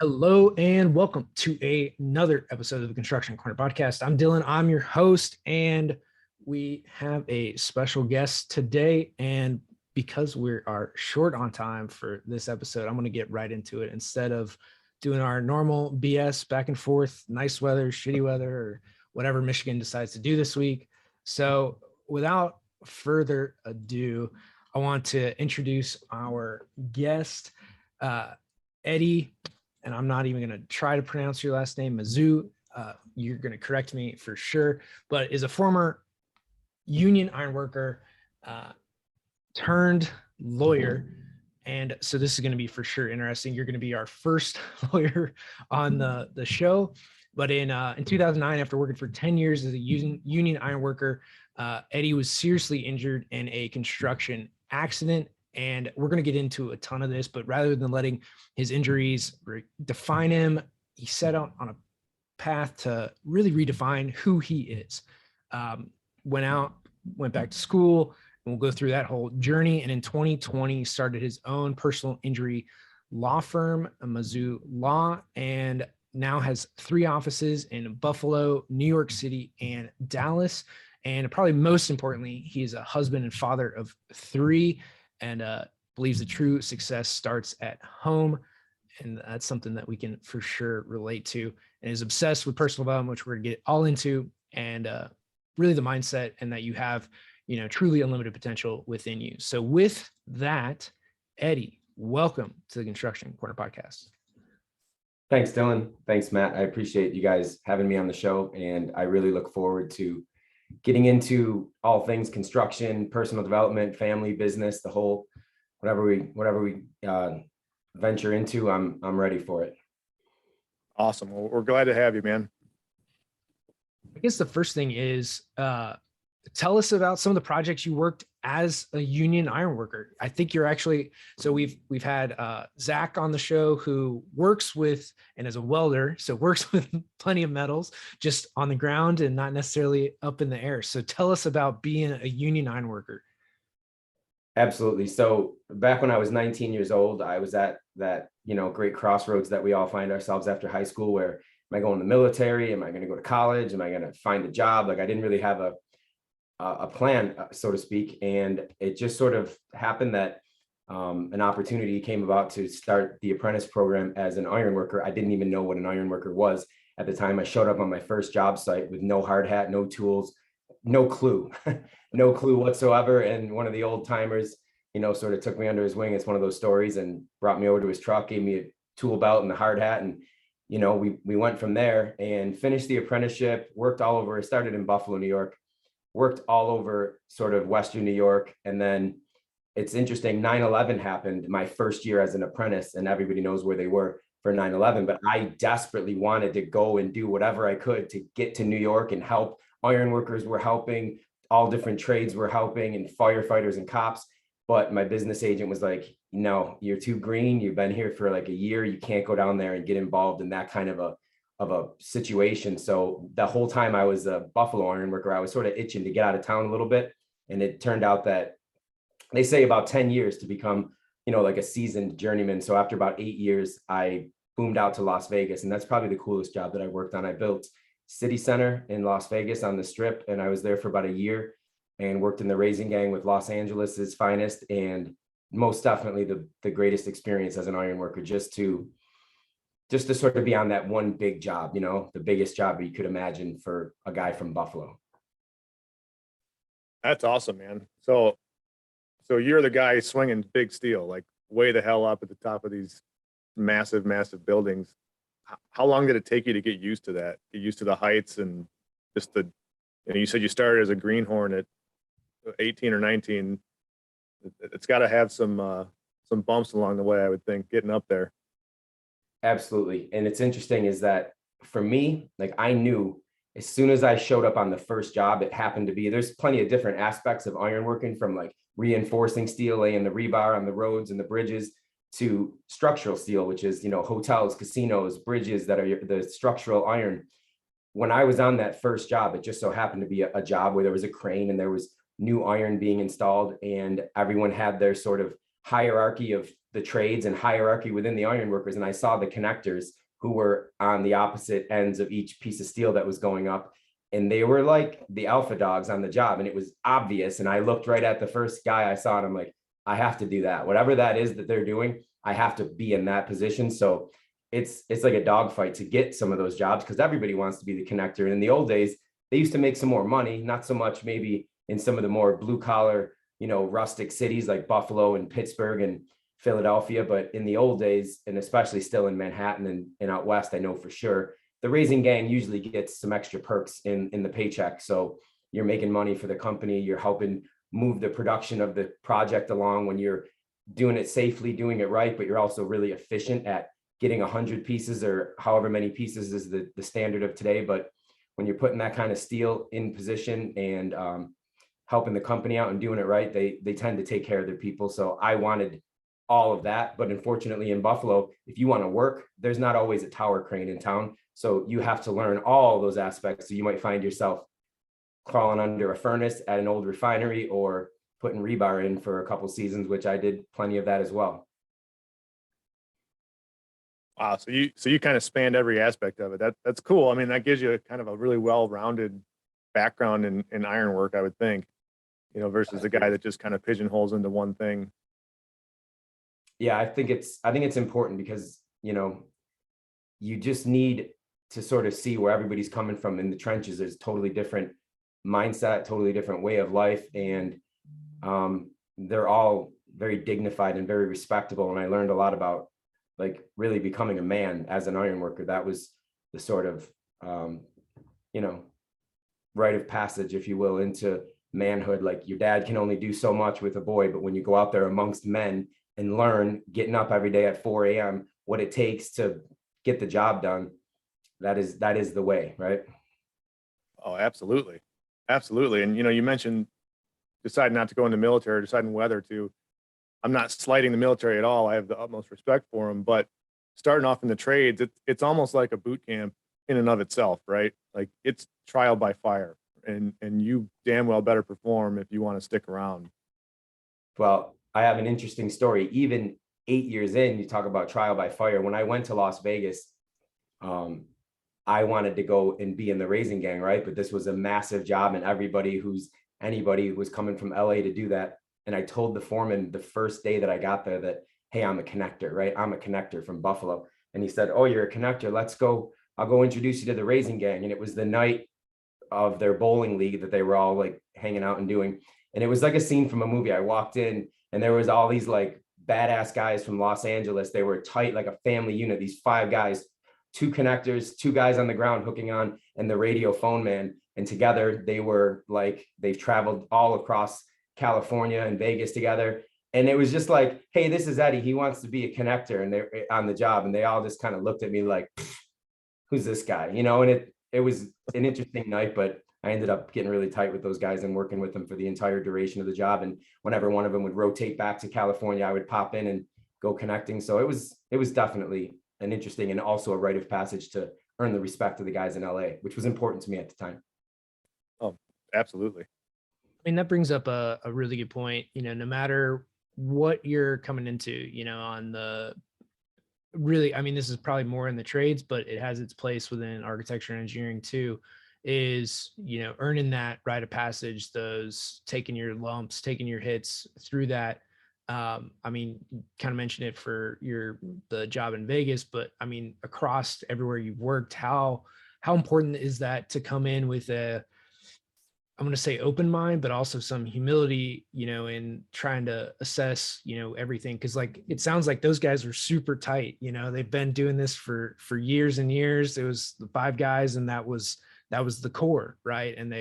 Hello and welcome to another episode of the Construction Corner Podcast. I'm Dylan, I'm your host, and we have a special guest today. And because we are short on time for this episode, I'm going to get right into it instead of doing our normal BS back and forth, nice weather, shitty weather, or whatever Michigan decides to do this week. So without further ado, I want to introduce our guest, Eddie, and I'm not even going to try to pronounce your last name, Mazzu. You're going to correct me for sure, but is a former union ironworker turned lawyer. And so this is going to be for sure interesting. You're going to be our first lawyer on the show. But in 2009, after working for 10 years as a union ironworker, Eddie was seriously injured in a construction accident. And we're going to get into a ton of this, but rather than letting his injuries define him, he set out on a path to really redefine who he is. Went back to school, and we'll go through that whole journey. And in 2020, started his own personal injury law firm, Mazzu Law, and now has 3 offices in Buffalo, New York City, and Dallas. And probably most importantly, he is a husband and father of 3. And believes the true success starts at home. And that's something that we can for sure relate to, and is obsessed with personal development, which we're going to get all into, and really the mindset, and that you have, truly unlimited potential within you. So with that, Eddie, welcome to the Construction Corner Podcast. Thanks, Dylan. Thanks, Matt. I appreciate you guys having me on the show, and I really look forward to getting into all things construction, personal development, family, business, the whole, whatever we venture into, I'm ready for it. Awesome. Well, we're glad to have you, man. I guess the first thing is, tell us about some of the projects you worked as a union ironworker. I think you're actually, so we've had Zach on the show, who works with, and as a welder, so works with plenty of metals, just on the ground and not necessarily up in the air. So tell us about being a union ironworker. Absolutely. So back when I was 19 years old, I was at that, great crossroads that we all find ourselves after high school, where am I going to the military? Am I going to go to college? Am I going to find a job? Like, I didn't really have a plan, so to speak. And it just sort of happened that an opportunity came about to start the apprentice program as an ironworker. I didn't even know what an ironworker was at the time. I showed up on my first job site with no hard hat, no tools, no clue, no clue whatsoever. And one of the old timers, sort of took me under his wing. It's one of those stories, and brought me over to his truck, gave me a tool belt and a hard hat. And, we went from there and finished the apprenticeship, worked all over. I started in Buffalo, New York, worked all over sort of Western New York. And then it's interesting, 9/11 happened my first year as an apprentice, and everybody knows where they were for 9/11, but I desperately wanted to go and do whatever I could to get to New York and help. Ironworkers were helping, all different trades were helping, and firefighters and cops. But my business agent was like, no, you're too green. You've been here for like a year. You can't go down there and get involved in that kind of a situation. So the whole time I was a Buffalo ironworker, I was sort of itching to get out of town a little bit. And it turned out that they say about 10 years to become, like a seasoned journeyman. So after about 8 years, I boomed out to Las Vegas. And that's probably the coolest job that I worked on. I built City Center in Las Vegas on the Strip. And I was there for about a year and worked in the raising gang with Los Angeles's finest. And most definitely the greatest experience as an ironworker, just to sort of be on that one big job, the biggest job you could imagine for a guy from Buffalo. That's awesome, man. So you're the guy swinging big steel, like way the hell up at the top of these massive, massive buildings. How long did it take you to get used to that? Get used to the heights and just you said you started as a greenhorn at 18 or 19. It's got to have some bumps along the way, I would think, getting up there. Absolutely. And it's interesting is that for me, like, I knew as soon as I showed up on the first job, it happened to be, there's plenty of different aspects of ironworking, from like reinforcing steel, laying the rebar on the roads and the bridges, to structural steel, which is, hotels, casinos, bridges that are the structural iron. When I was on that first job, it just so happened to be a job where there was a crane and there was new iron being installed, and everyone had their sort of hierarchy of the trades and hierarchy within the ironworkers, and I saw the connectors who were on the opposite ends of each piece of steel that was going up. And they were like the alpha dogs on the job. And it was obvious. And I looked right at the first guy I saw, and I'm like, I have to do that. Whatever that is that they're doing, I have to be in that position. So it's like a dogfight to get some of those jobs, because everybody wants to be the connector. And in the old days, they used to make some more money, not so much maybe in some of the more blue collar, rustic cities like Buffalo and Pittsburgh and Philadelphia. But in the old days, and especially still in Manhattan and out west, I know for sure, the raising gang usually gets some extra perks in the paycheck. So you're making money for the company, you're helping move the production of the project along when you're doing it safely, doing it right, but you're also really efficient at getting 100 pieces or however many pieces is the standard of today. But when you're putting that kind of steel in position and helping the company out and doing it right, they tend to take care of their people. So I wanted all of that. But unfortunately in Buffalo, if you want to work, there's not always a tower crane in town. So you have to learn all those aspects. So you might find yourself crawling under a furnace at an old refinery or putting rebar in for a couple seasons, which I did plenty of that as well. Wow. So you kind of spanned every aspect of it. That's cool. I mean, that gives you kind of a really well-rounded background in ironwork, I would think, versus the guy that just kind of pigeonholes into one thing. Yeah, I think it's important because, you just need to sort of see where everybody's coming from in the trenches. There's totally different mindset, totally different way of life. And they're all very dignified and very respectable. And I learned a lot about like really becoming a man as an iron worker. That was the sort of, rite of passage, if you will, into manhood. Like your dad can only do so much with a boy, but when you go out there amongst men and learn, getting up every day at 4 a.m., what it takes to get the job done, that is the way, right? Oh, absolutely. Absolutely. And, you mentioned deciding not to go in the military, deciding whether to. I'm not slighting the military at all. I have the utmost respect for them, but starting off in the trades, it's almost like a boot camp in and of itself, right? Like it's trial by fire, and you damn well better perform if you want to stick around. Well, I have an interesting story. Even 8 years in, you talk about trial by fire. When I went to Las Vegas, I wanted to go and be in the raising gang, right? But this was a massive job, and anybody who was coming from LA to do that. And I told the foreman the first day that I got there that, hey, I'm a connector, right? I'm a connector from Buffalo. And he said, oh, you're a connector. Let's go. I'll go introduce you to the raising gang. And it was the night of their bowling league that they were all like hanging out and doing. And it was like a scene from a movie. I walked in and there was all these like badass guys from Los Angeles. They were tight, like a family unit, these 5 guys, 2 connectors, 2 guys on the ground hooking on, and the radio phone man. And together they were like, they've traveled all across California and Vegas together. And it was just like, hey, this is Eddie. He wants to be a connector, and they're on the job. And they all just kind of looked at me like, who's this guy? And it was an interesting night, but I ended up getting really tight with those guys and working with them for the entire duration of the job. And whenever one of them would rotate back to California, I would pop in and go connecting. So it was definitely an interesting and also a rite of passage to earn the respect of the guys in LA, which was important to me at the time. Oh, absolutely. I mean, that brings up a really good point. No matter what you're coming into, on the really, I mean, this is probably more in the trades, but it has its place within architecture and engineering too, is, earning that rite of passage, those taking your lumps, taking your hits through that. I mean, you kind of mentioned it for the job in Vegas, but I mean, across everywhere you've worked, how important is that to come in with I'm going to say open mind, but also some humility, in trying to assess, everything. Cause like, it sounds like those guys are super tight, they've been doing this for years and years. It was the 5 guys and that was the core. Right. And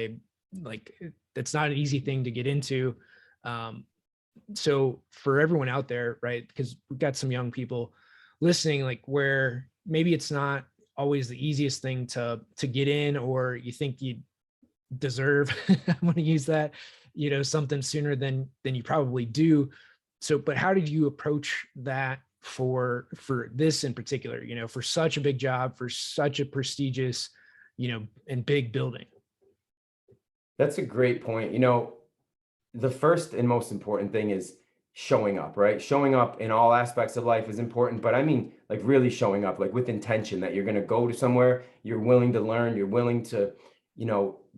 it's not an easy thing to get into. So for everyone out there, right, because we've got some young people listening, like where maybe it's not always the easiest thing to get in, or you think you deserve, I want to use that, something sooner than you probably do. So, but how did you approach that for this in particular, for such a big job, for such a prestigious, and big building? That's a great point. The first and most important thing is showing up, right? Showing up in all aspects of life is important, but I mean, like really showing up, like with intention that you're going to go to somewhere, you're willing to learn, you're willing to,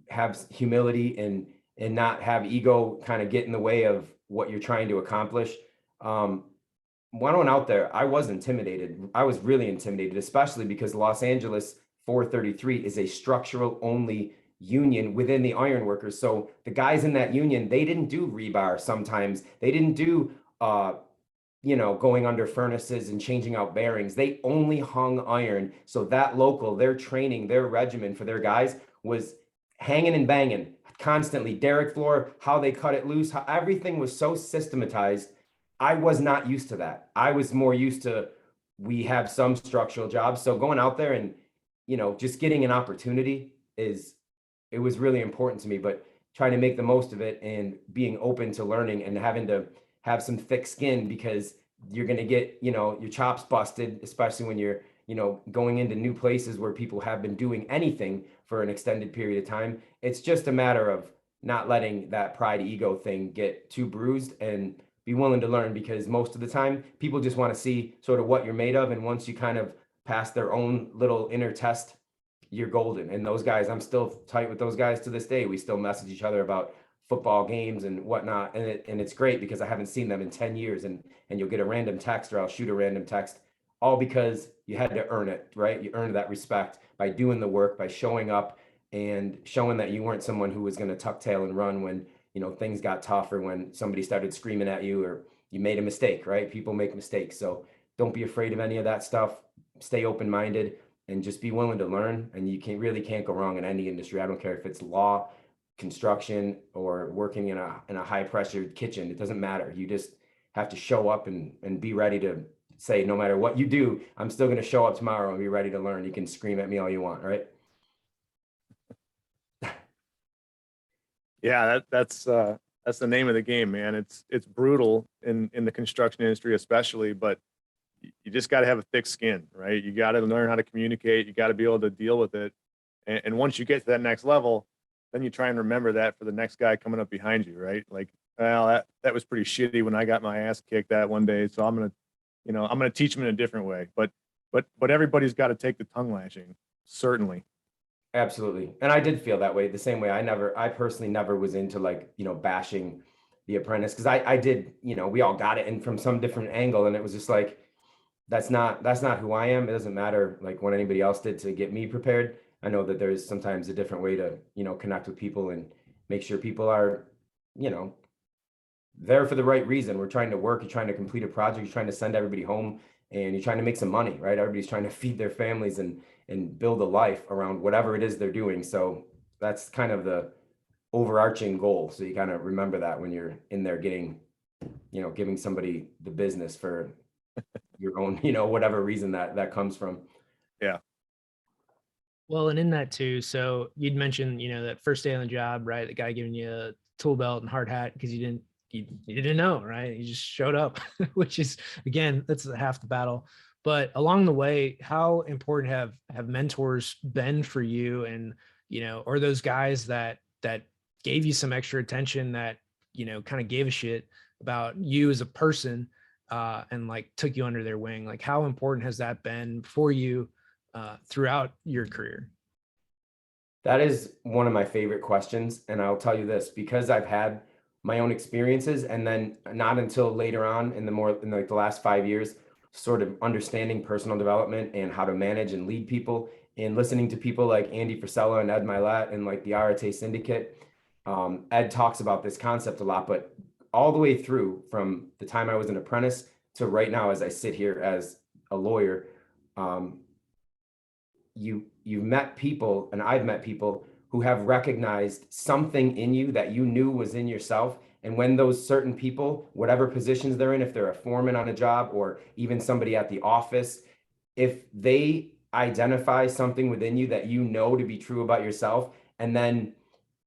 have humility and not have ego kind of get in the way of what you're trying to accomplish. When I went out there, I was intimidated. I was really intimidated, especially because Los Angeles 433 is a structural only union within the ironworkers. So the guys in that union, they didn't do rebar sometimes. They didn't do going under furnaces and changing out bearings. They only hung iron. So that local, their training, their regimen for their guys was hanging and banging constantly. Derrick floor, how they cut it loose, how everything was so systematized. I was not used to that. I was more used to we have some structural jobs. So going out there and, just getting an opportunity it was really important to me, but trying to make the most of it and being open to learning and having to have some thick skin because you're going to get, your chops busted, especially when you're, going into new places where people have been doing anything for an extended period of time. It's just a matter of not letting that pride ego thing get too bruised and be willing to learn, because most of the time people just want to see sort of what you're made of. And once you kind of pass their own little inner test, you're golden. And those guys, I'm still tight with those guys to this day. We still message each other about football games and whatnot. And it's great because I haven't seen them in 10 years and you'll get a random text or I'll shoot a random text, all because you had to earn it, right? You earned that respect by doing the work, by showing up and showing that you weren't someone who was going to tuck tail and run when, things got tough or when somebody started screaming at you or you made a mistake, right? People make mistakes. So don't be afraid of any of that stuff. Stay open-minded and just be willing to learn. And you really can't go wrong in any industry. I don't care if it's law, construction, or working in a high pressure kitchen. It doesn't matter. You just have to show up and be ready to say, no matter what you do, I'm still going to show up tomorrow and be ready to learn. You can scream at me all you want, right? Yeah, that's the name of the game, man. It's brutal in the construction industry, especially, but you just got to have a thick skin, right? You got to learn how to communicate. You got to be able to deal with it. And once you get to that next level, then you try and remember that for the next guy coming up behind you, right? Like, well, that was pretty shitty when I got my ass kicked that one day. So I'm gonna teach them in a different way. But everybody's got to take the tongue lashing, certainly. Absolutely. And I did feel that way, the same way. I personally never was into bashing The Apprentice, because I did, we all got it and from some different angle. And it was just like, that's not who I am. It doesn't matter like what anybody else did to get me prepared. I know that there's sometimes a different way to, connect with people and make sure people are, you know, there for the right reason. We're trying to work, you're trying to complete a project, you're trying to send everybody home and you're trying to make some money, right? Everybody's trying to feed their families and build a life around whatever it is they're doing. So that's kind of the overarching goal. So you kind of remember that when you're in there getting, giving somebody the business for your own, whatever reason that comes from. Yeah. Well, and in that too, so you'd mentioned, that first day on the job, right? The guy giving you a tool belt and hard hat because you didn't know, right? You just showed up, which is, again, that's half the battle. But along the way, how important have mentors been for you? And, or those guys that gave you some extra attention, that, kind of gave a shit about you as a person, and like took you under their wing? Like, how important has that been for you throughout your career? That is one of my favorite questions. And I'll tell you this, because I've had my own experiences and then not until later on in like the last 5 years, sort of understanding personal development and how to manage and lead people and listening to people like Andy Frisella and Ed Milet and like the Arate Syndicate. Ed talks about this concept a lot, but all the way through from the time I was an apprentice to right now, as I sit here as a lawyer, you've met people, and I've met people who have recognized something in you that you knew was in yourself. And when those certain people, whatever positions they're in, if they're a foreman on a job or even somebody at the office, if they identify something within you that you know to be true about yourself, and then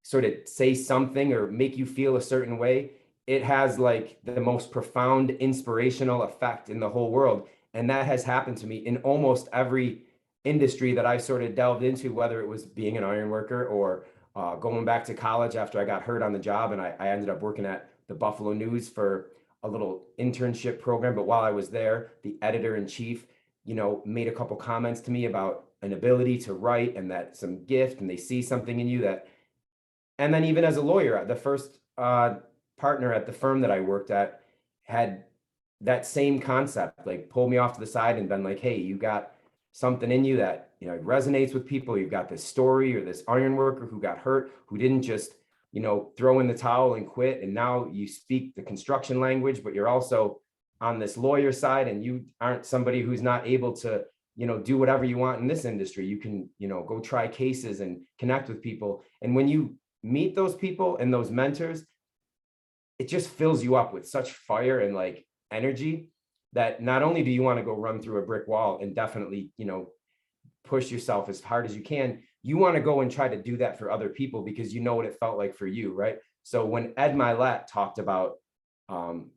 sort of say something or make you feel a certain way, it has like the most profound inspirational effect in the whole world. And that has happened to me in almost every industry that I sort of delved into, whether it was being an iron worker or going back to college after I got hurt on the job and I ended up working at the Buffalo News for a little internship program. But while I was there, the editor in chief, made a couple comments to me about an ability to write and that some gift, and they see something in you that, and then even as a lawyer, the first partner at the firm that I worked at had that same concept, like pulled me off to the side and been like, hey, you got something in you that, resonates with people. You've got this story, or this iron worker who got hurt, who didn't just, throw in the towel and quit. And now you speak the construction language, but you're also on this lawyer side, and you aren't somebody who's not able to, do whatever you want in this industry. You can, go try cases and connect with people. And when you meet those people and those mentors, it just fills you up with such fire and like energy that not only do you want to go run through a brick wall and definitely, push yourself as hard as you can, you want to go and try to do that for other people because you know what it felt like for you, right? So when Ed Milet talked about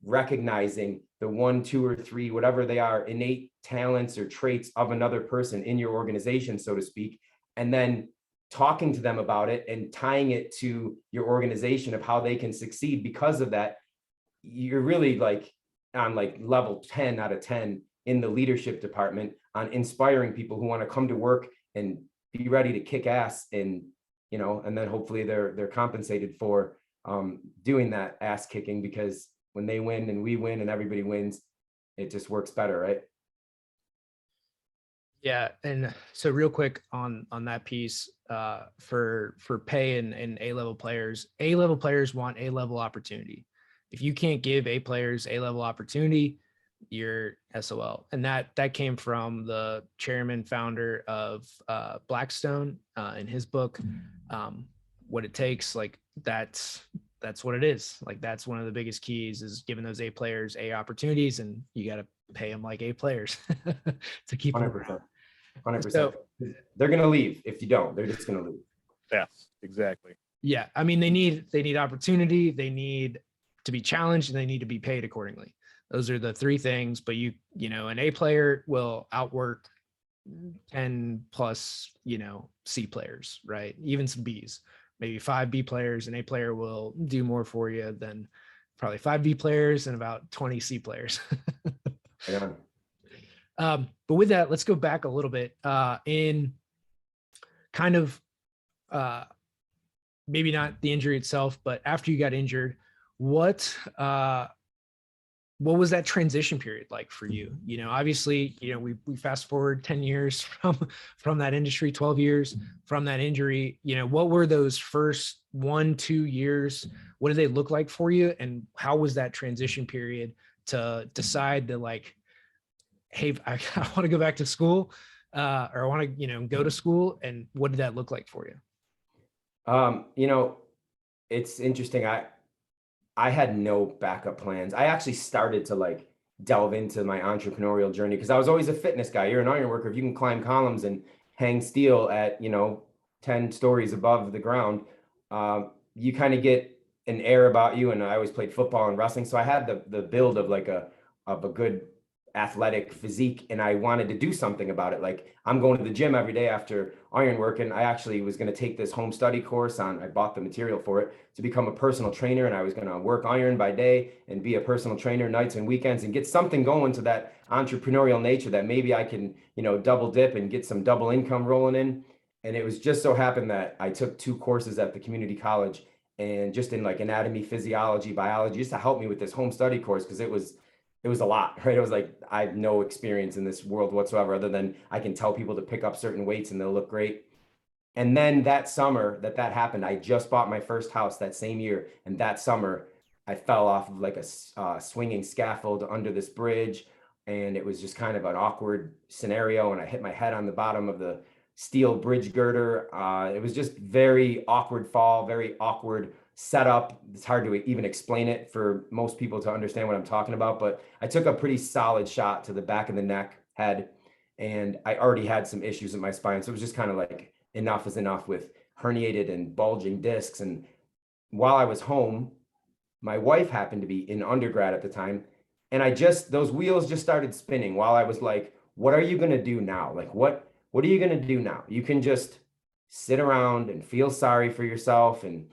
recognizing the 1, 2, or 3, whatever they are, innate talents or traits of another person in your organization, so to speak, and then talking to them about it and tying it to your organization of how they can succeed because of that, you're really like on like level 10 out of 10 in the leadership department on inspiring people who want to come to work and be ready to kick ass, and and then hopefully they're compensated for doing that ass kicking, because when they win and we win and everybody wins, it just works better, right? Yeah, and so real quick on that piece, for pay and A-level players want A-level opportunity. If you can't give A players A-level opportunity, you're SOL. And that came from the chairman founder of Blackstone in his book, What It Takes. Like that's what it is. Like that's one of the biggest keys, is giving those A players A opportunities, and you got to pay them like A players to keep them around. 100%. So, they're going to leave if you don't. They're just going to leave. Yes, exactly. yeah, I mean, they need opportunity, they need to be challenged, and they need to be paid accordingly. Those are the 3 things. But an A player will outwork 10 plus, C players, right? Even some Bs, maybe 5 B players. An A player will do more for you than probably 5 B players and about 20 C players. Yeah. But with that, let's go back a little bit in kind of maybe not the injury itself, but after you got injured, what was that transition period like for you? Obviously, we fast forward 10 years from that industry, 12 years from that injury. What were those first 1, 2 years? What did they look like for you? And how was that transition period to decide to like, hey, I want to go back to school, or I want to, go to school? And what did that look like for you? It's interesting. I had no backup plans. I actually started to like delve into my entrepreneurial journey because I was always a fitness guy. You're an iron worker. If you can climb columns and hang steel at, 10 stories above the ground, you kind of get an air about you. And I always played football and wrestling. So I had the build of like a good athletic physique, and I wanted to do something about it. Like I'm going to the gym every day after iron work, and I actually was going to take this home study course I bought the material for it to become a personal trainer, and I was going to work iron by day and be a personal trainer nights and weekends and get something going to that entrepreneurial nature that maybe I can, double dip and get some double income rolling in. And it was just so happened that I took 2 courses at the community college, and just in like anatomy, physiology, biology, just to help me with this home study course, because it was a lot, right? It was like, I have no experience in this world whatsoever, other than I can tell people to pick up certain weights and they'll look great. And then that summer that happened, I just bought my first house that same year. And that summer I fell off of like a swinging scaffold under this bridge. And it was just kind of an awkward scenario. And I hit my head on the bottom of the steel bridge girder. It was just very awkward fall, very awkward setup. It's hard to even explain it for most people to understand what I'm talking about, but I took a pretty solid shot to the back of the neck, head, and I already had some issues with my spine. So it was just kind of like enough is enough with herniated and bulging discs. And while I was home, my wife happened to be in undergrad at the time, and those wheels just started spinning while I was like, what are you going to do now? Like, what are you going to do now? You can just sit around and feel sorry for yourself, and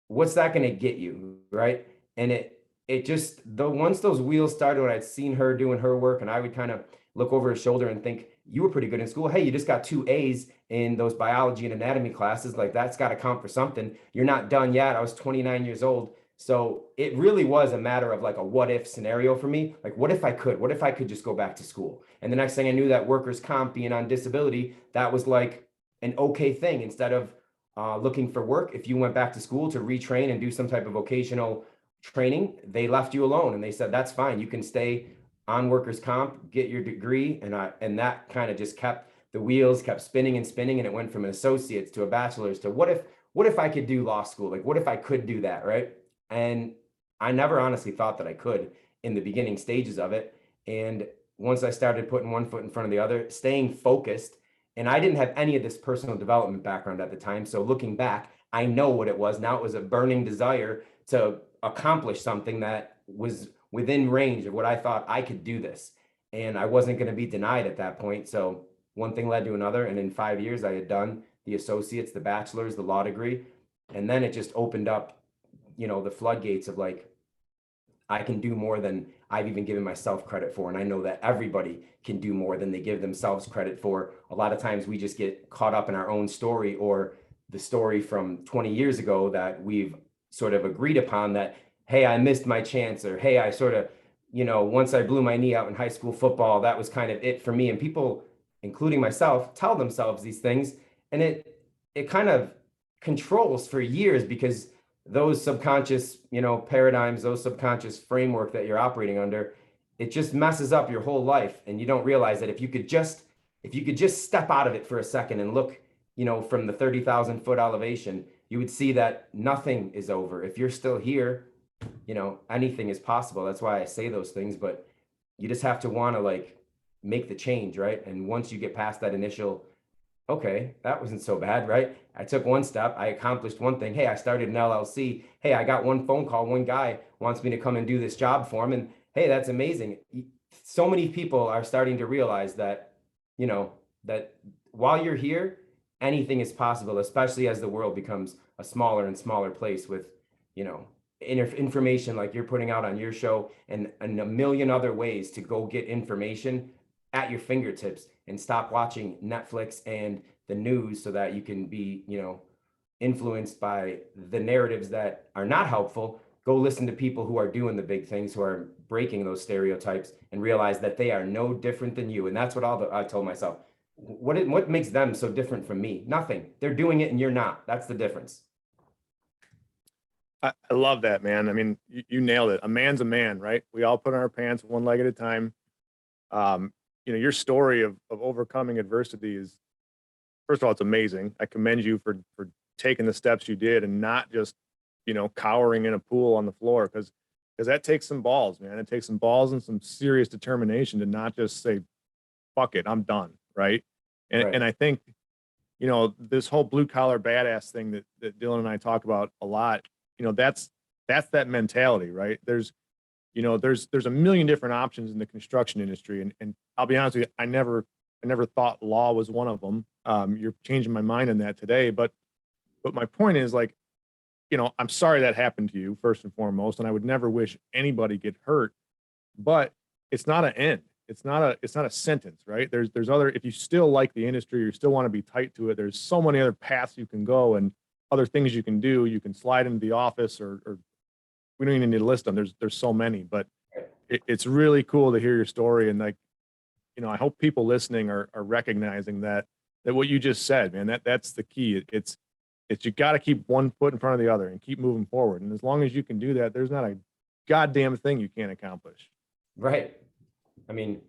what's that going to get you, right? And it it just, though, once those wheels started, when I'd seen her doing her work, and I would kind of look over her shoulder and think, you were pretty good in school. Hey, you just got 2 A's in those biology and anatomy classes. Like, that's got to count for something. You're not done yet. I was 29 years old. So it really was a matter of like a what if scenario for me. Like, what if I could? What if I could just go back to school? And the next thing I knew, that workers' comp, being on disability, that was like an okay thing. Instead of looking for work, if you went back to school to retrain and do some type of vocational training, they left you alone and they said, that's fine. You can stay on workers' comp, get your degree. And that kind of just kept the wheels kept spinning and spinning. And it went from an associate's to a bachelor's to what if I could do law school? Like, what if I could do that? Right. And I never honestly thought that I could in the beginning stages of it. And once I started putting one foot in front of the other, staying focused, and I didn't have any of this personal development background at the time. So looking back, I know what it was. Now it was a burning desire to accomplish something that was within range of what I thought I could do this. And I wasn't going to be denied at that point. So one thing led to another. And in 5 years, I had done the associates, the bachelor's, the law degree. And then it just opened up, the floodgates of like, I can do more than I've even given myself credit for. And I know that everybody can do more than they give themselves credit for. A lot of times we just get caught up in our own story, or the story from 20 years ago that we've sort of agreed upon, that, hey, I missed my chance, or hey, I sort of, once I blew my knee out in high school football, that was kind of it for me. And people, including myself, tell themselves these things, and it kind of controls for years, because those subconscious, paradigms, those subconscious framework that you're operating under, it just messes up your whole life. And you don't realize that if you could just step out of it for a second and look, from the 30,000-foot elevation, you would see that nothing is over. If you're still here, anything is possible. That's why I say those things, but you just have to want to like make the change, right? And once you get past that initial, okay, that wasn't so bad, right? I took one step, I accomplished one thing. Hey, I started an LLC. Hey, I got one phone call. One guy wants me to come and do this job for him. And hey, that's amazing. So many people are starting to realize that, that while you're here, anything is possible, especially as the world becomes a smaller and smaller place with, information like you're putting out on your show, and a million other ways to go get information at your fingertips, and stop watching Netflix and the news so that you can be, influenced by the narratives that are not helpful. Go listen to people who are doing the big things, who are breaking those stereotypes, and realize that they are no different than you. And that's what I told myself. What makes them so different from me? Nothing. They're doing it and you're not. That's the difference. I love that, man. I mean, you nailed it. A man's a man, right? We all put on our pants one leg at a time. Your story of overcoming adversity is, first of all, it's amazing. I commend you for taking the steps you did, and not just, cowering in a pool on the floor, because that takes some balls, man. It takes some balls and some serious determination to not just say, fuck it, I'm done. Right. And I think, this whole blue collar badass thing that Dylan and I talk about a lot, that's that mentality, right? There's a million different options in the construction industry. And I'll be honest with you, I never thought law was one of them. You're changing my mind on that today. But my point is, like, I'm sorry that happened to you, first and foremost, and I would never wish anybody get hurt, but it's not an end. It's not a sentence, right? There's other, if you still like the industry, you still want to be tight to it, there's so many other paths you can go and other things you can do. You can slide into the office, or we don't even need to list them. There's so many, but it's really cool to hear your story. And like, I hope people listening are recognizing that what you just said, man, that's the key. It's you got to keep one foot in front of the other and keep moving forward. And as long as you can do that, there's not a goddamn thing you can't accomplish. Right. I mean,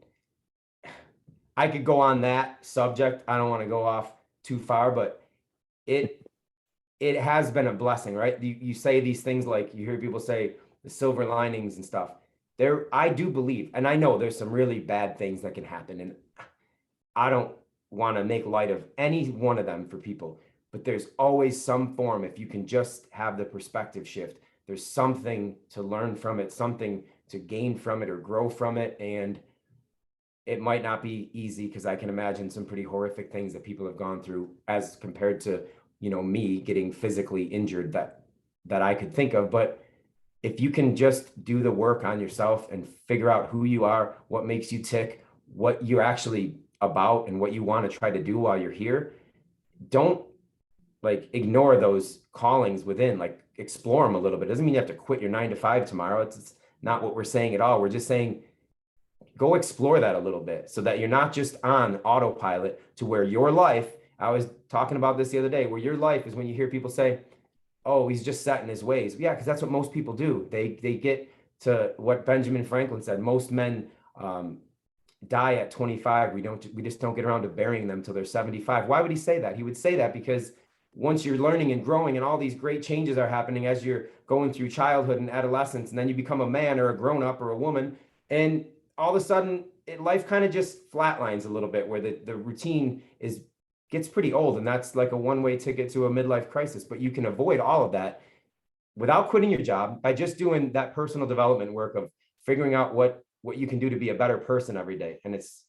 I could go on that subject. I don't want to go off too far, but it has been a blessing, right? You say these things, like you hear people say the silver linings and stuff. I do believe, and I know there's some really bad things that can happen, and I don't want to make light of any one of them for people, but there's always some form, if you can just have the perspective shift, there's something to learn from it, something to gain from it or grow from it. And it might not be easy, because I can imagine some pretty horrific things that people have gone through, as compared to, me getting physically injured that I could think of. But if you can just do the work on yourself and figure out who you are, what makes you tick, what you're actually about and what you want to try to do while you're here, don't like ignore those callings within, like explore them a little bit. Doesn't mean you have to quit your 9 to 5 tomorrow. It's not what we're saying at all. We're just saying go explore that a little bit so that you're not just on autopilot to where your life, I was talking about this the other day, where your life is when you hear people say, oh, he's just set in his ways. Yeah, because that's what most people do. They get to what Benjamin Franklin said. Most men die at 25. We just don't get around to burying them till they're 75. Why would he say that? He would say that because once you're learning and growing and all these great changes are happening as you're going through childhood and adolescence, and then you become a man or a grown-up or a woman, and all of a sudden life kind of just flatlines a little bit, where the routine gets pretty old, and that's like a one-way ticket to a midlife crisis. But you can avoid all of that without quitting your job by just doing that personal development work of figuring out what you can do to be a better person every day. And it's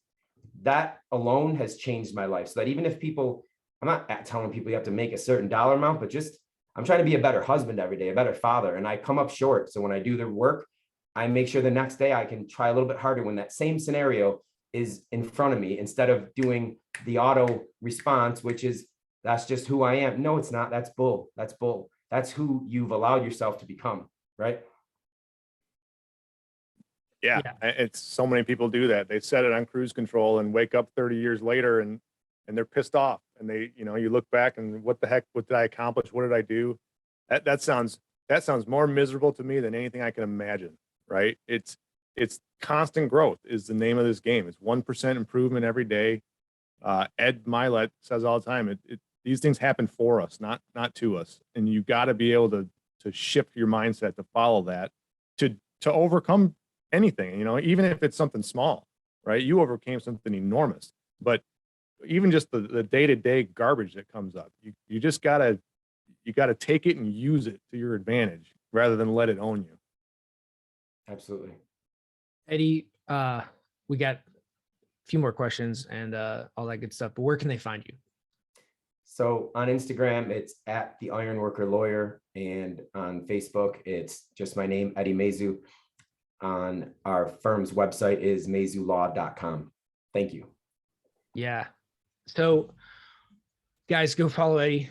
that alone has changed my life, so that even if people, I'm not telling people you have to make a certain dollar amount, but just I'm trying to be a better husband every day, a better father, and I come up short. So when I do the work, I make sure the next day I can try a little bit harder when that same scenario is in front of me, instead of doing the auto response, which is, that's just who I am. No, it's not. That's bull. That's bull. That's who you've allowed yourself to become, right? Yeah, it's so many people do that. They set it on cruise control and wake up 30 years later and they're pissed off. And they, you look back and what the heck, what did I accomplish? What did I do? That sounds more miserable to me than anything I can imagine, right? It's constant growth is the name of this game. It's 1% improvement every day. Ed Milet says all the time, these things happen for us, not to us. And you got to be able to shift your mindset to follow that, to overcome anything, even if it's something small, right? You overcame something enormous, but even just the day-to-day garbage that comes up, you just gotta take it and use it to your advantage rather than let it own you. Absolutely. Eddie, we got a few more questions and all that good stuff, but where can they find you? So on Instagram, it's at the Ironworker Lawyer, and on Facebook, it's just my name, Eddie Mazzu. On our firm's website is mazzulaw.com. Thank you. Yeah. So guys, go follow Eddie.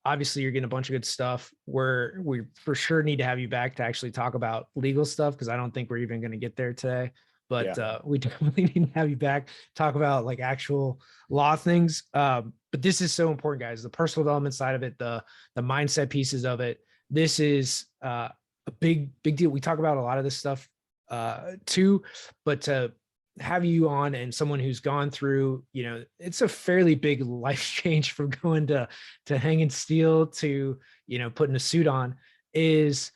Obviously you're getting a bunch of good stuff. We for sure need to have you back to actually talk about legal stuff, because I don't think we're even going to get there today, but we definitely need to have you back, talk about like actual law things. But this is so important, guys, the personal development side of it, the mindset pieces of it. This is a big deal. We talk about a lot of this stuff too, but to have you on and someone who's gone through, it's a fairly big life change from going to hanging steel to, putting a suit on, is,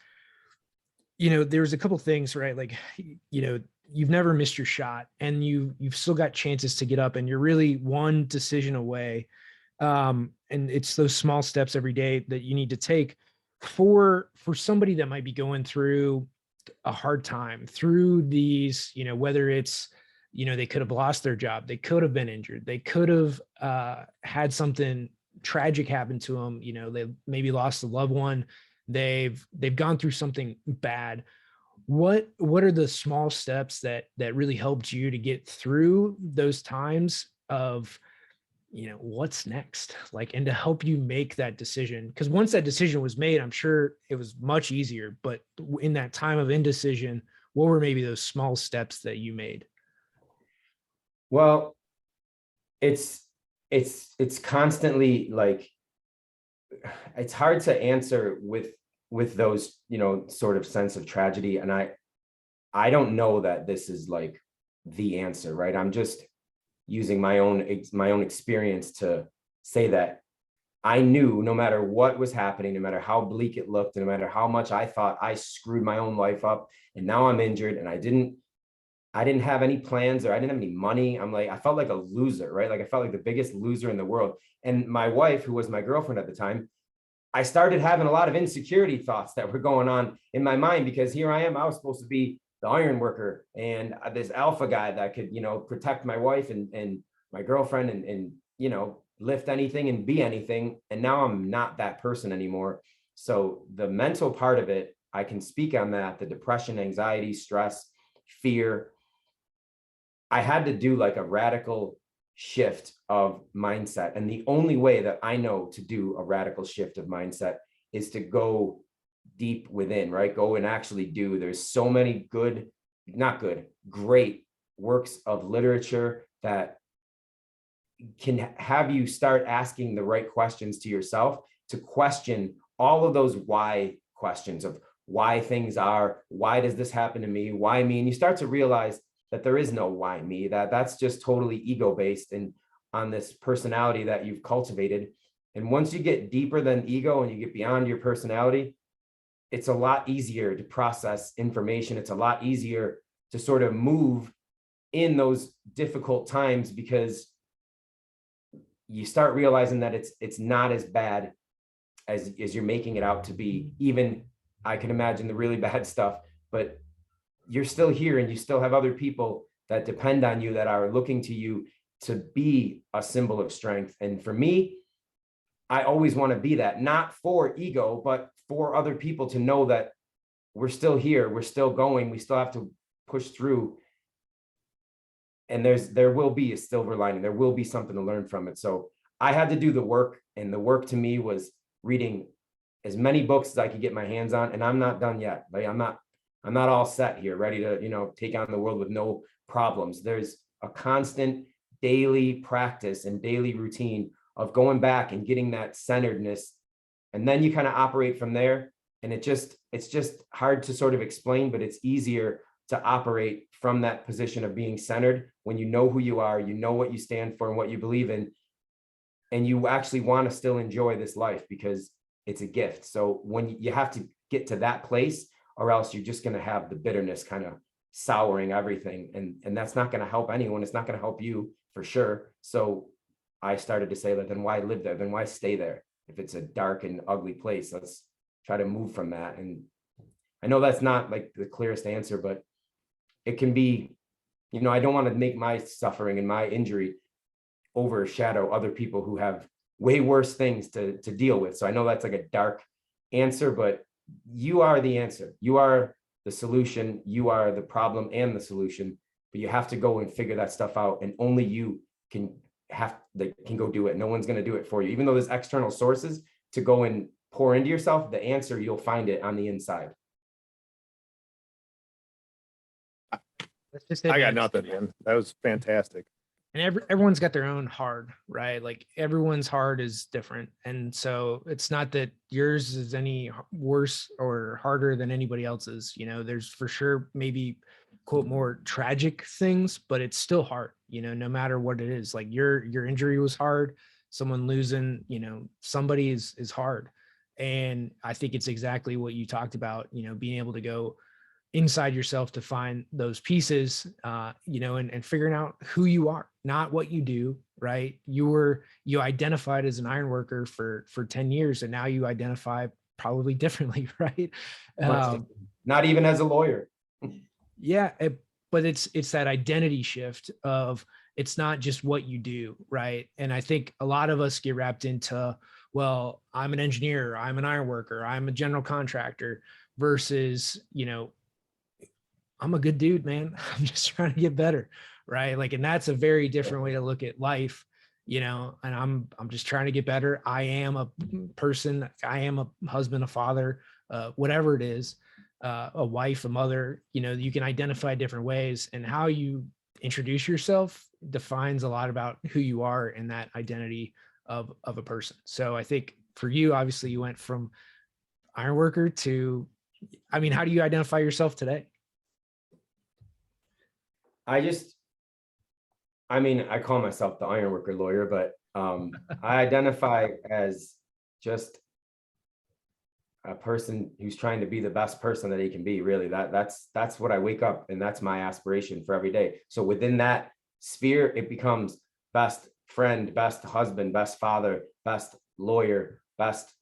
there's a couple things, right? Like, you've never missed your shot, and you've still got chances to get up, and you're really one decision away. And it's those small steps every day that you need to take for somebody that might be going through a hard time, through these, whether it's, they could have lost their job, they could have been injured, they could have had something tragic happen to them, they maybe lost a loved one, they've gone through something bad. What are the small steps that really helped you to get through those times of, what's next, like, and to help you make that decision? Because once that decision was made, I'm sure it was much easier, but in that time of indecision, what were maybe those small steps that you made? Well, it's constantly like, it's hard to answer with those, sort of sense of tragedy. And I don't know that this is like the answer, right? I'm just using my own experience to say that I knew no matter what was happening, no matter how bleak it looked, no matter how much I thought I screwed my own life up, and now I'm injured and I didn't have any plans, or I didn't have any money. I felt like a loser, right? Like I felt like the biggest loser in the world. And my wife, who was my girlfriend at the time, I started having a lot of insecurity thoughts that were going on in my mind, because here I am, I was supposed to be the iron worker and this alpha guy that could, protect my wife and my girlfriend and lift anything and be anything. And now I'm not that person anymore. So the mental part of it I can speak on that, the depression, anxiety, stress, fear. I had to do like a radical shift of mindset. And the only way that I know to do a radical shift of mindset is to go deep within, right? Go and actually do. There's so many good, not good, great works of literature that can have you start asking the right questions to yourself, to question all of those why questions of why things are, why does this happen to me, why me? And you start to realize that there is no why me, that's just totally ego based and on this personality that you've cultivated. And once you get deeper than ego and you get beyond your personality, it's a lot easier to process information. It's a lot easier to sort of move in those difficult times, because you start realizing that it's not as bad as you're making it out to be. Even I can imagine the really bad stuff, but you're still here and you still have other people that depend on you, that are looking to you to be a symbol of strength. And for me, I always want to be that, not for ego, but for other people to know that we're still here, we're still going, we still have to push through. And there will be a silver lining. There will be something to learn from it. So I had to do the work, and the work to me was reading as many books as I could get my hands on. And I'm not done yet. Like I'm not all set here, ready to, take on the world with no problems. There's a constant daily practice and daily routine of going back and getting that centeredness. And then you kind of operate from there. And it's just hard to sort of explain, but it's easier to operate from that position of being centered when you know who you are, you know what you stand for and what you believe in, and you actually want to still enjoy this life because it's a gift. So when you have to get to that place, or else you're just going to have the bitterness kind of souring everything. And that's not going to help anyone. It's not going to help you for sure. So I started to say that, then why live there? Then why stay there? If it's a dark and ugly place, let's try to move from that. And I know that's not like the clearest answer, but it can be, I don't want to make my suffering and my injury overshadow other people who have way worse things to deal with. So I know that's like a dark answer, but you are the answer. You are the solution. You are the problem and the solution, but you have to go and figure that stuff out. And only you can go do it. No one's going to do it for you. Even though there's external sources to go and pour into yourself, the answer, you'll find it on the inside. I got nothing, man. That was fantastic. And everyone's got their own hard, right? Like everyone's hard is different. And so it's not that yours is any worse or harder than anybody else's. There's for sure maybe quote more tragic things, but it's still hard, no matter what it is. Like your injury was hard. Someone losing, somebody is hard. And I think it's exactly what you talked about, being able to go inside yourself to find those pieces, and figuring out who you are, not what you do, right? You identified as an iron worker for 10 years, and now you identify probably differently, right? Not even as a lawyer. Yeah. But it's that identity shift of, it's not just what you do, right? And I think a lot of us get wrapped into, well, I'm an engineer, I'm an iron worker, I'm a general contractor, versus, I'm a good dude, man. I'm just trying to get better. Right. Like, and that's a very different way to look at life, and I'm just trying to get better. I am a person. I am a husband, a father, whatever it is, a wife, a mother. You can identify different ways, and how you introduce yourself defines a lot about who you are in that identity of a person. So I think for you, obviously you went from iron worker to, how do you identify yourself today? I call myself the ironworker lawyer, but I identify as just a person who's trying to be the best person that he can be. Really, that's what I wake up, and that's my aspiration for every day. So within that sphere, it becomes best friend, best husband, best father, best lawyer, best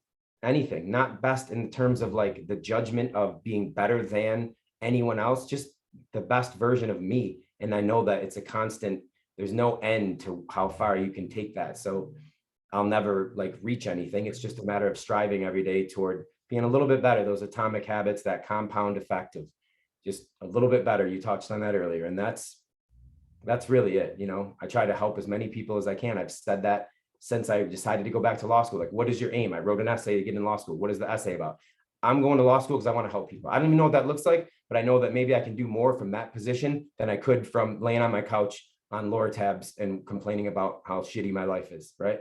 anything. Not best in terms of like the judgment of being better than anyone else, just the best version of me. And I know that it's a constant, there's no end to how far you can take that. So I'll never like reach anything. It's just a matter of striving every day toward being a little bit better, those atomic habits, that compound effect of just a little bit better. You touched on that earlier. And that's really it. You know, I try to help as many people as I can. I've said that since I decided to go back to law school. Like, what is your aim? I wrote an essay to get in law school. What is the essay about? I'm going to law school because I want to help people. I don't even know what that looks like, but I know that maybe I can do more from that position than I could from laying on my couch on lower tabs and complaining about how shitty my life is, right?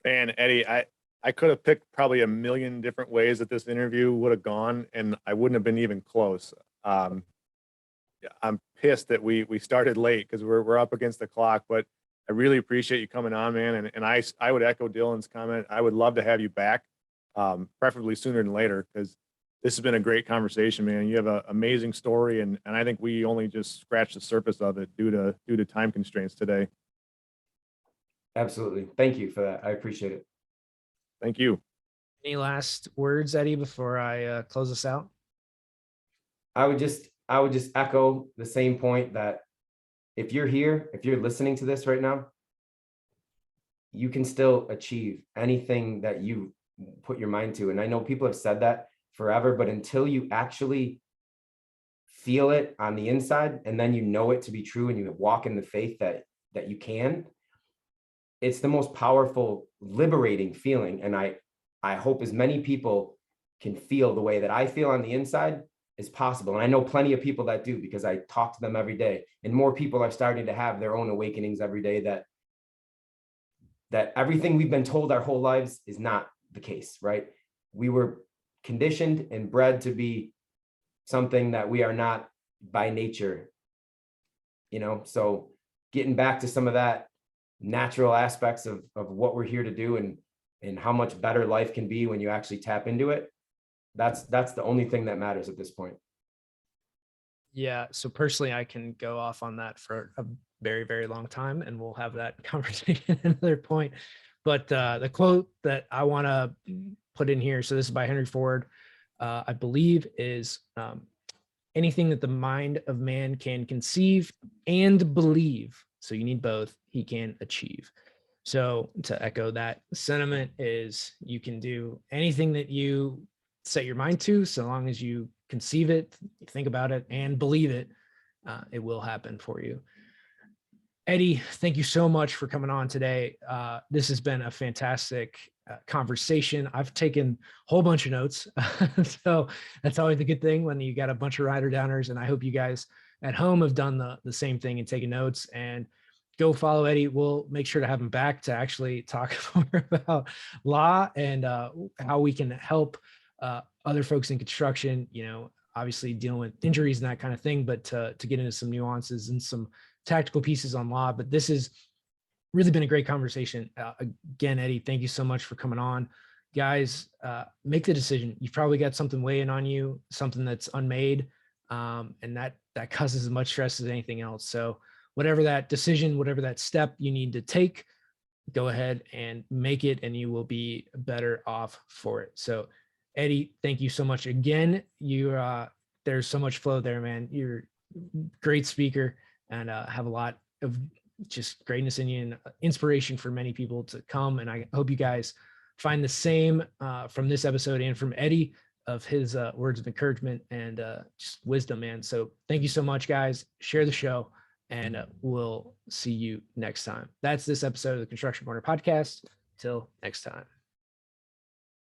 And Eddie, I could have picked probably a million different ways that this interview would have gone, and I wouldn't have been even close. I'm pissed that we started late because we're up against the clock, but I really appreciate you coming on, man. And I would echo Dylan's comment. I would love to have you back, preferably sooner than later, because this has been a great conversation, man. You have an amazing story, and I think we only just scratched the surface of it due to time constraints today. Absolutely. Thank you for that. I appreciate it. Thank you. Any last words, Eddie, before I close this out? I would just echo the same point that if you're here, if you're listening to this right now, you can still achieve anything that you put your mind to. And I know people have said that forever, but until you actually feel it on the inside, and then you know it to be true, and you walk in the faith that you can, it's the most powerful, liberating feeling. And I hope as many people can feel the way that I feel on the inside is possible. And I know plenty of people that do, because I talk to them every day, and more people are starting to have their own awakenings every day, that everything we've been told our whole lives is not the case, right? We were conditioned and bred to be something that we are not by nature, you know? So getting back to some of that natural aspects of what we're here to do, and how much better life can be when you actually tap into it. That's the only thing that matters at this point. Yeah. So personally, I can go off on that for a very, very long time, and we'll have that conversation at another point. But the quote that I want to put in here, so this is by Henry Ford, I believe is anything that the mind of man can conceive and believe, so you need both, he can achieve. So to echo that sentiment is, you can do anything that you set your mind to, so long as you conceive it, you think about it, and believe it, it will happen for you. Eddie, thank you so much for coming on today. This has been a fantastic conversation. I've taken a whole bunch of notes. So that's always a good thing when you got a bunch of rider downers, and I hope you guys at home have done the same thing and taken notes. And go follow Eddie. We'll make sure to have him back to actually talk more about law and how we can help other folks in construction, you know, obviously dealing with injuries and that kind of thing, but to get into some nuances and some tactical pieces on law. But this has really been a great conversation. Again, Eddie, thank you so much for coming on. Guys, make the decision. You've probably got something weighing on you, something that's unmade, and that causes as much stress as anything else. So whatever that decision, whatever that step you need to take, go ahead and make it, and you will be better off for it. So Eddie, thank you so much again. There's so much flow there, man. You're a great speaker, and have a lot of just greatness in you, and inspiration for many people to come. And I hope you guys find the same from this episode, and from Eddie, of his words of encouragement and just wisdom, man. So thank you so much, guys. Share the show, and we'll see you next time. That's this episode of the Construction Corner podcast. Till next time.